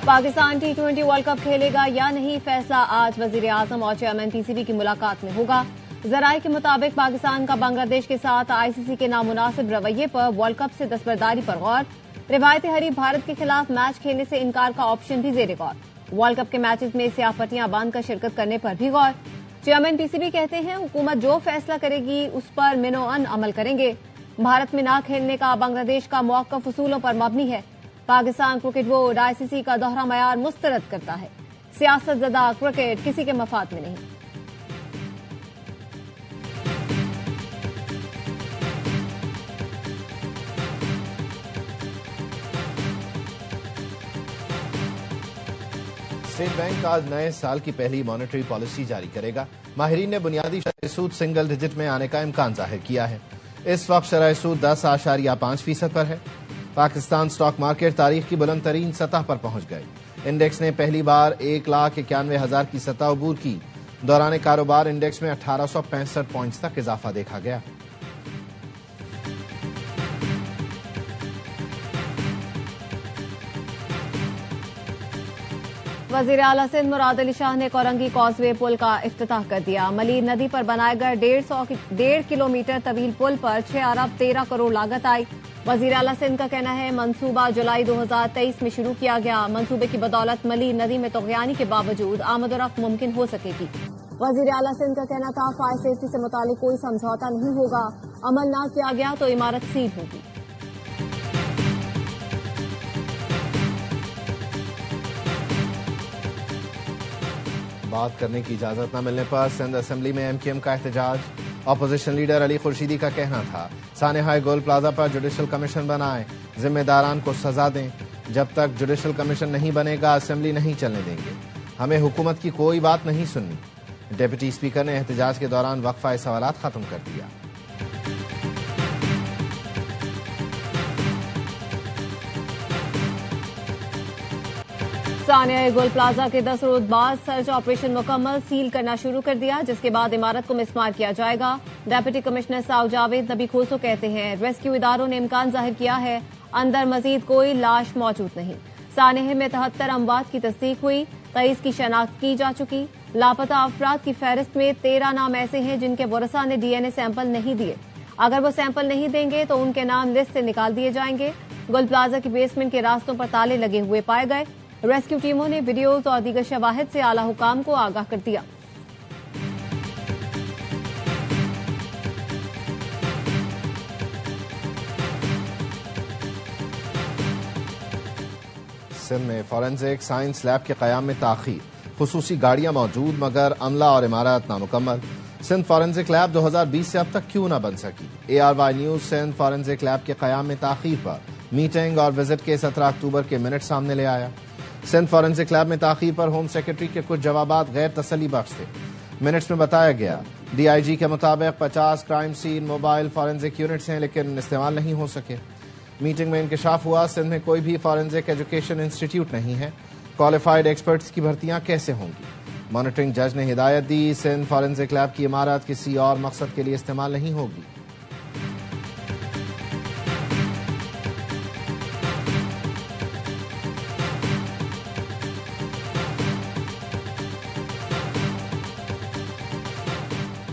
Pakistan T20 world cup खेलेगा या नहीं, फैसला आज वजीर आजम और चेयरमैन पीसीबी की मुलाकात में होगा। जराये के मुताबिक पाकिस्तान का बांग्लादेश के साथ आईसीसी के नामुनासिब रवैये पर वर्ल्ड कप से दस्तबरदारी पर गौर। रिवायती हरीफ भारत के खिलाफ मैच खेलने से इनकार का ऑप्शन भी जेर गौर। वर्ल्ड कप के मैचेस में स्याहपट्टियां बांधकर शिरकत करने पर भी गौर। चेयरमैन पीसीबी कहते हैं, हुकूमत जो फैसला करेगी उस पर मिनोअन अमल करेंगे। भारत में न खेलने का बांग्लादेश का मौक़िफ़ उसूलों पर मबनी है। पाकिस्तान क्रिकेट बोर्ड आईसीसी का दोहरा मयार मुस्तरद करता है। सियासतज़दा क्रिकेट किसी के मफाद में नहीं। स्टेट बैंक आज नए साल की पहली मॉनेटरी पॉलिसी जारी करेगा। माहिरीन ने बुनियादी शरह सूद सिंगल डिजिट में आने का इम्कान जाहिर किया है। इस वक्त शरह सूद 10.5% पर है। पाकिस्तान स्टॉक मार्केट तारीख की बुलंद तरीन सतह पर पहुंच गए। इंडेक्स ने पहली बार 1,91,000 की सतह अबूर की। दौरान कारोबार इंडेक्स में 1865 पॉइंट्स तक इजाफा देखा गया। वजीर आला सिंध मुराद अली शाह ने कोरंगी कॉजवे पुल का इफ्तिताह कर दिया। मलीर नदी पर बनाए गए 1.5 किलोमीटर तवील पुल पर 6 अरब 13 करोड़ लागत आई। वजीर आला सिंध का कहना है, मंसूबा जुलाई 2023 में शुरू किया गया। मंसूबे की बदौलत मलीर नदी में तग़यानी के बावजूद आमदोरफ्त मुमकिन हो सकेगी। वजीर आला सिंध का कहना था, फायर सेफ्टी से मुतालिक कोई समझौता नहीं होगा। अमल न किया गया तो इमारत सील होगी। बात करने की इजाजत न मिलने पर सिंध असेंबली में एमकेएम का एहतजाज। अपोजिशन लीडर अली खुर्शीदी का कहना था, सानेहाय गोल प्लाजा पर जुडिशल कमीशन बनाएं, जिम्मेदारान को सजा दें। जब तक जुडिशल कमीशन नहीं बनेगा असेंबली नहीं चलने देंगे। हमें हुकूमत की कोई बात नहीं सुननी। डिप्टी स्पीकर ने एहतजाज के दौरान वक्फा सवालात खत्म कर दिया। सानिया गोल प्लाजा के 10 रोज बाद सर्च ऑपरेशन मुकम्मल, सील करना शुरू कर दिया, जिसके बाद इमारत को मिसमार किया जाएगा। डेप्यूटी कमिश्नर साउ जावेद नबी खोसो कहते हैं, रेस्क्यू इदारों ने इम्कान जाहिर किया है अंदर मजीद कोई लाश मौजूद नहीं। सानेह में 73 अमवात की तस्दीक हुई, 23 की शनाख्त की जा चुकी। लापता अफराद की फहरिस्त में 13 नाम ऐसे हैं जिनके वरसा ने डीएनए सैंपल नहीं दिए। अगर वो सैंपल नहीं देंगे तो उनके नाम लिस्ट से निकाल दिए जाएंगे। गोल प्लाजा के बेसमेंट के रास्तों पर ताले लगे हुए पाए गए। रेस्क्यू टीमों ने वीडियोज और दीगर शवाहिद से आला हुकाम को आगाह कर दिया। सिंध में फॉरेंसिक साइंस लैब के कयाम में ताखीर। खुसूसी गाड़ियां मौजूद मगर अमला और इमारत नामुकम्मल। सिंध फॉरेंसिक लैब 2020 से अब तक क्यों न बन सकी। ARY news Sindh forensic lab के कयाम में ताखीर पर मीटिंग और विजिट के 17 अक्टूबर के मिनट सामने ले आया। सिंध फॉरेंसिक लैब में ताखीर पर होम सेक्रेटरी के कुछ जवाबात गैर तसल्ली बख्श थे। मिनट्स में बताया गया, DIG के मुताबिक 50 crime scene mobile forensic units हैं लेकिन इस्तेमाल नहीं हो सके। मीटिंग में इंकशाफ हुआ, सिंध में कोई भी फॉरेंसिक एजुकेशन इंस्टीट्यूट नहीं है। क्वालिफाइड एक्सपर्ट्स की भर्तियां कैसे होंगी। मॉनिटरिंग जज ने हिदायत दी, सिंध फॉरेंसिक लैब की इमारत किसी और मकसद के लिए इस्तेमाल नहीं होगी।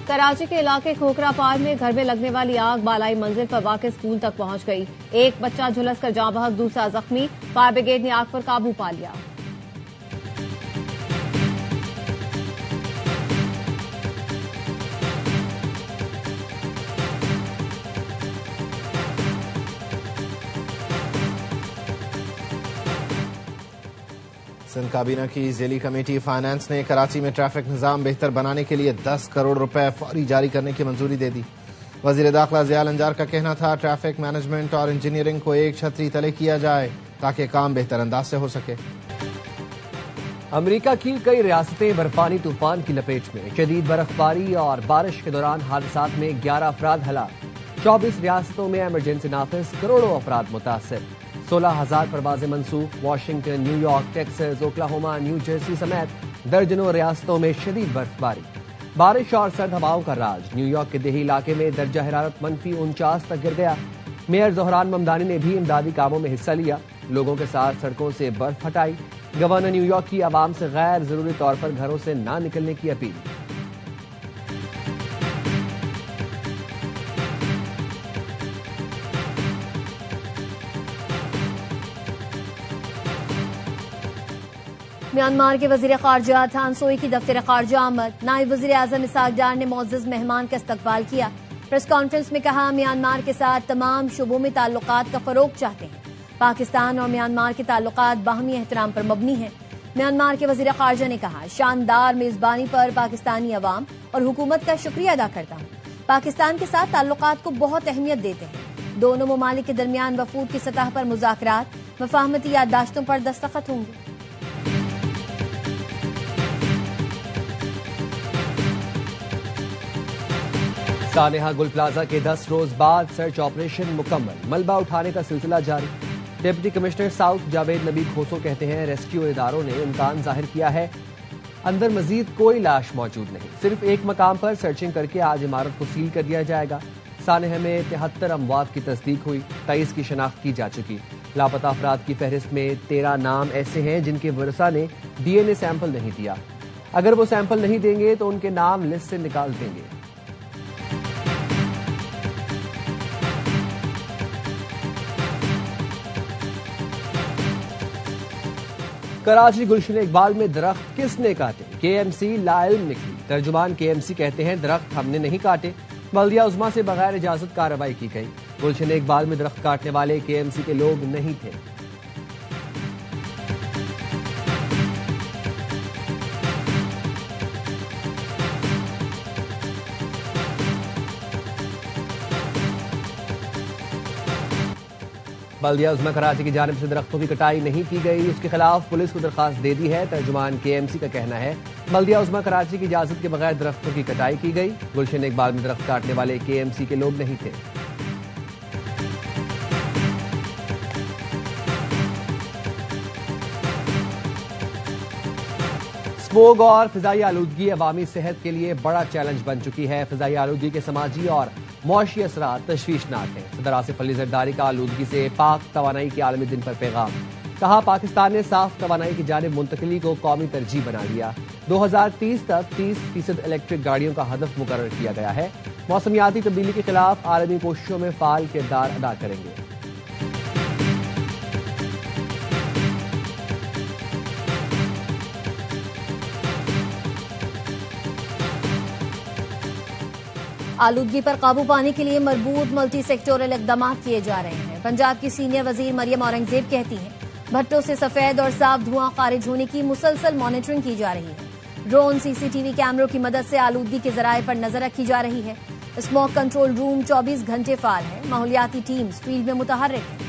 कराची के इलाके खोखरा पार में घर में लगने वाली आग बालाई मंजिल पर वाक़ स्कूल तक पहुंच गई। एक बच्चा झुलसकर जाँ बहक, दूसरा जख्मी। फायर ब्रिगेड ने आग पर काबू पा लिया। सिंध काबीना की ज़ेली कमेटी फाइनेंस ने कराची में ट्रैफिक निज़ाम बेहतर बनाने के लिए 10 करोड़ रुपए फौरी जारी करने की मंजूरी दे दी। वज़ीर दाखिला ज़ियाल अंजार का कहना था, ट्रैफिक मैनेजमेंट और इंजीनियरिंग को एक छतरी तले किया जाए ताकि काम बेहतर अंदाज से हो सके। अमेरिका की कई रियासतें बर्फानी तूफान की लपेट में। शदीद बर्फबारी और बारिश के दौरान हादसात में 11 अफराद हलाक। 24 रियासतों में इमरजेंसी नाफिज, करोड़ों अफराद मुतासर। 16,000 परवाजें मंसूख। Washington, New York, Texas, Oklahoma, New Jersey समेत दर्जनों रियासतों में शदीद बर्फबारी, बारिश और सर्द हवाओं का राज। न्यूयॉर्क के देही इलाके में दर्जा हरारत -49 तक गिर गया। मेयर जोहरान ममदानी ने भी इमदादी कामों में हिस्सा लिया, लोगों के साथ सड़कों से बर्फ हटाई। गवर्नर न्यूयॉर्क की आवाम से गैर जरूरी तौर पर घरों से ना निकलने की अपील। म्यांमार के वजीर खारजा थान सोई की दफ्तर खारजा आमद। नायब वजीर आजम इसाक डार ने मोअज़्ज़ज़ मेहमान का इस्तकबाल किया। प्रेस कॉन्फ्रेंस में कहा, म्यांमार के साथ तमाम शुबों में ताल्लुकात का फरोग चाहते हैं। पाकिस्तान और म्यांमार के ताल्लुकात बाहमी एहतराम पर मबनी हैं। म्यांमार के वजीर खारजा ने कहा, शानदार मेजबानी पर पाकिस्तानी अवाम और हुकूमत का शुक्रिया अदा करता हूँ। पाकिस्तान के साथ ताल्लुकात को बहुत अहमियत देते हैं। दोनों ममालिक के दरमियान वफूद की सतह पर मुज़ाकरात मफाहमती याददाश्तों पर दस्तखत होंगे। सानेहा गुल प्लाजा के 10 रोज बाद सर्च ऑपरेशन मुकम्मल, मलबा उठाने का सिलसिला जारी। डिप्टी कमिश्नर साउथ जावेद नबी खोसो कहते हैं, रेस्क्यू इदारों ने इम्कान जाहिर किया है अंदर मजीद कोई लाश मौजूद नहीं, सिर्फ एक मकाम पर सर्चिंग करके आज इमारत को सील कर दिया जाएगा। सानेहा में 73 अमवात की तस्दीक हुई, 23 की शनाख्त की जा चुकी। लापता अफराद की फहरिस्त में 13 नाम ऐसे हैं जिनके वरसा ने DNA सैंपल नहीं दिया। अगर वो सैंपल नहीं देंगे तो उनके नाम लिस्ट से निकाल देंगे। कराची गुलशन इकबाल में दरख्त किसने काटे, KMC लाइल्म निकली। तर्जुमान KMC कहते हैं, दरख्त हमने नहीं काटे, बल्दिया उज़्मा से बगैर इजाजत कार्रवाई की गई। गुलशन इकबाल में दरख्त काटने वाले KMC के लोग नहीं थे। बल्दिया उज़्मा कराची की जानिब से दरख्तों की कटाई नहीं की गई, उसके खिलाफ पुलिस को दरखास्त दे दी है। तर्जुमान KMC का कहना है, बल्दिया उज़्मा कराची की इजाजत के बगैर दरख्तों की कटाई की गई। गुलशन इकबाल में दरख्त काटने वाले KMC के लोग नहीं थे। स्मोग और फिजाई आलूदगी अवामी सेहत के लिए बड़ा चैलेंज बन चुकी है। फिजाई आलूदगी के समाजी और मौशी असरात तशवीशनाक हैं। सदर आसिफ अली जरदारी का आलूदगी से पाक तवानाई के आलमी दिन पर पैगाम। कहा, पाकिस्तान ने साफ तवानाई की जानिब मुंतकली को कौमी तरजीह बना लिया। 2030 तक 30% इलेक्ट्रिक गाड़ियों का हदफ मुकर्रर किया गया है। मौसमियाती तब्दीली के खिलाफ आलमी कोशिशों में फाल किरदार अदा करेंगे। आलूदगी पर काबू पाने के लिए मरबूत मल्टी सेक्टोरल इकदाम किए जा रहे हैं। पंजाब की सीनियर वजीर मरियम औरंगजेब कहती हैं, भट्टों से सफेद और साफ धुआं खारिज होने की मुसलसल मॉनिटरिंग की जा रही है। ड्रोन CCTV कैमरों की मदद से आलूदगी के जराये पर नजर रखी जा रही है। स्मोक कंट्रोल रूम 24 घंटे फाल है। माहौलियाती टीम्स फील्ड में मुतहर्रिक है।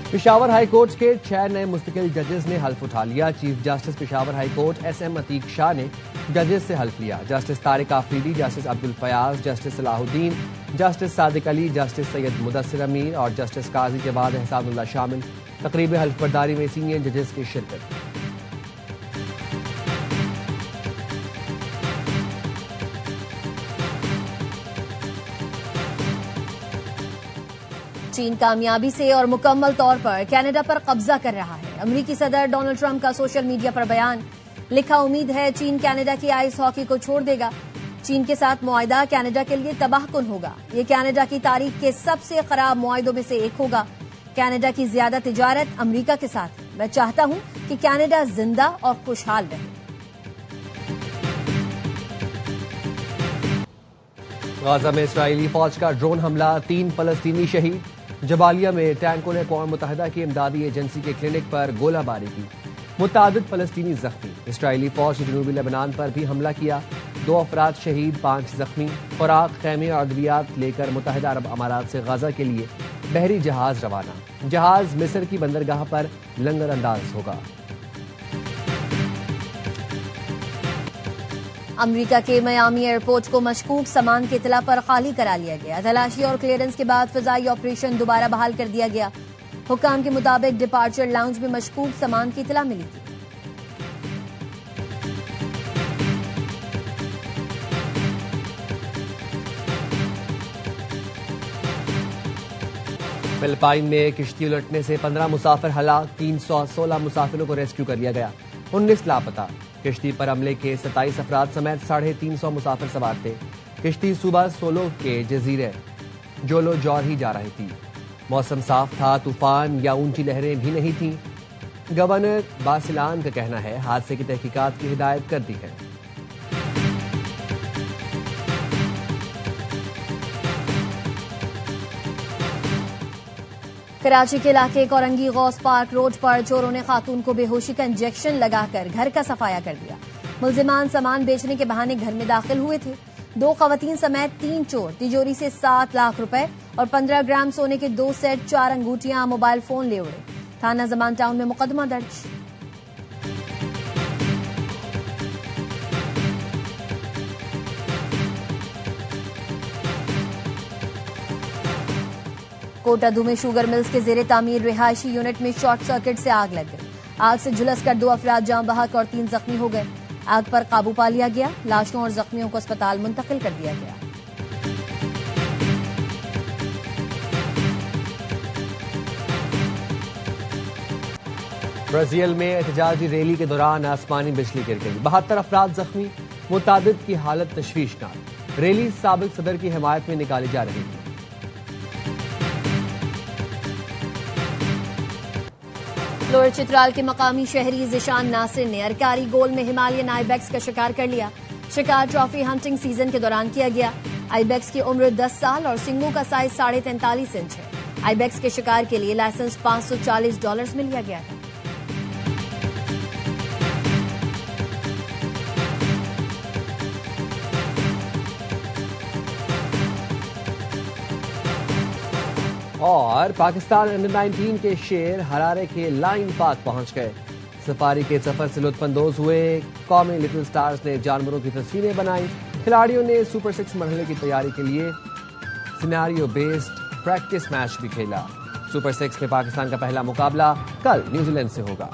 पेशावर हाई कोर्ट के 6 नए मुस्तकिल जजेस ने हल्फ उठा लिया। Chief justice Peshawar high court SM Atiq Shah ने जजेस से हल्फ लिया। Justice Tariq Afridi, justice Abdul Fayyaz, justice Salahuddin, justice Sadiq Ali, justice Syed Mudassir Amir और जस्टिस काजी जवाद एहसानुल्लाह शामिल। तकरीब हल्फ बर्दारी में सीनियर जजेस की शिरकत। चीन कामयाबी से और मुकम्मल तौर पर कनाडा पर कब्जा कर रहा है। अमेरिकी सदर डोनाल्ड ट्रंप का सोशल मीडिया पर बयान। लिखा, उम्मीद है चीन कनाडा की आइस हॉकी को छोड़ देगा। चीन के साथ मुआहदा कनाडा के लिए तबाहकुन होगा। ये कनाडा की तारीख के सबसे खराब मुआहदों में से एक होगा। कनाडा की ज्यादा तिजारत अमेरिका के साथ है। मैं चाहता हूं कि कनाडा जिंदा और खुशहाल रहे। गाजा में इस्राएली फौज का ड्रोन हमला, 3 फलस्तीनी शहीद। जबालिया में टैंकों ने अक़वाम मुत्तहिदा की इमदादी एजेंसी के क्लिनिक पर गोलाबारी की, मुतादिद फलस्तीनी जख्मी। इस्राएली फौज ने जनूबी लेबनान पर भी हमला किया, 2 अफराद शहीद, 5 जख्मी। खुराक, खैमे और अद्वियात लेकर मुत्तहिदा अरब अमारात से गाजा के लिए बहरी जहाज रवाना। जहाज मिस्र की बंदरगाह पर लंगर अंदाज होगा। अमेरिका के मियामी एयरपोर्ट को मशकूक सामान की इतला पर खाली करा लिया गया। तलाशी और क्लियरेंस के बाद फिजाई ऑपरेशन दोबारा बहाल कर दिया गया। हुक्काम के मुताबिक डिपार्चर लाउंज में मशकूक सामान की इतला मिली थी। फिलिपाइन में किश्ती उलटने से 15 मुसाफिर हलाक, 316 मुसाफिरों को रेस्क्यू कर लिया गया, 19 लापता। किश्ती पर हमले के 27 अफराद समेत 350 मुसाफिर सवार थे। किश्ती सुबह सोलो के जजीरे जोलो जौर ही जा रही थी। मौसम साफ था, तूफान या ऊंची लहरें भी नहीं थीं। गवर्नर बासिलान का कहना है हादसे की तहकीकात की हिदायत कर दी है। कराची के इलाके कोरंगी गौस पार्क रोड पर चोरों ने खातून को बेहोशी का इंजेक्शन लगाकर घर का सफाया कर दिया। मुलजिमान सामान बेचने के बहाने घर में दाखिल हुए थे। 2 खवातीन समेत 3 चोर तिजोरी से 7 लाख रुपए और 15 ग्राम सोने के 2 सेट, 4 अंगूठियां, मोबाइल फोन ले उड़े। थाना जमान टाउन में मुकदमा दर्ज। कोटादू में शुगर मिल्स के जेरे तामीर रिहायशी यूनिट में शॉर्ट सर्किट से आग लग गई। आग से झुलसकर 2 अफराद जान बहक और 3 जख्मी हो गए। आग पर काबू पा लिया गया। लाशों और जख्मियों को अस्पताल मुंतकिल कर दिया गया। ब्राजील में एहतजाजी रैली के दौरान आसमानी बिजली गिर गई, 72 अफराद जख्मी, मुतादिद की हालत तशवीशनाक। रैली साबिक सदर की हिमायत में निकाली जा रही थी। लोअर चित्राल के मकामी शहरी जिशान नासिर ने अरकारी गोल में हिमालयन आइबेक्स का शिकार कर लिया। शिकार ट्रॉफी हंटिंग सीजन के दौरान किया गया। आइबेक्स की उम्र 10 साल और सिंगों का साइज 43.5 इंच है। आइबेक्स के शिकार के लिए लाइसेंस $540 में लिया गया था। और पाकिस्तान अंडर 19 के शेर हरारे के लाइन पार्क पहुंच गए। सफारी के सफर से लुत्फानंदोज हुए। कौमी लिटिल स्टार्स ने जानवरों की तस्वीरें बनाई। खिलाड़ियों ने सुपर 6 मरहले की तैयारी के लिए सिनेरियो बेस्ड प्रैक्टिस मैच भी खेला। सुपर 6 में पाकिस्तान का पहला मुकाबला कल न्यूजीलैंड से होगा।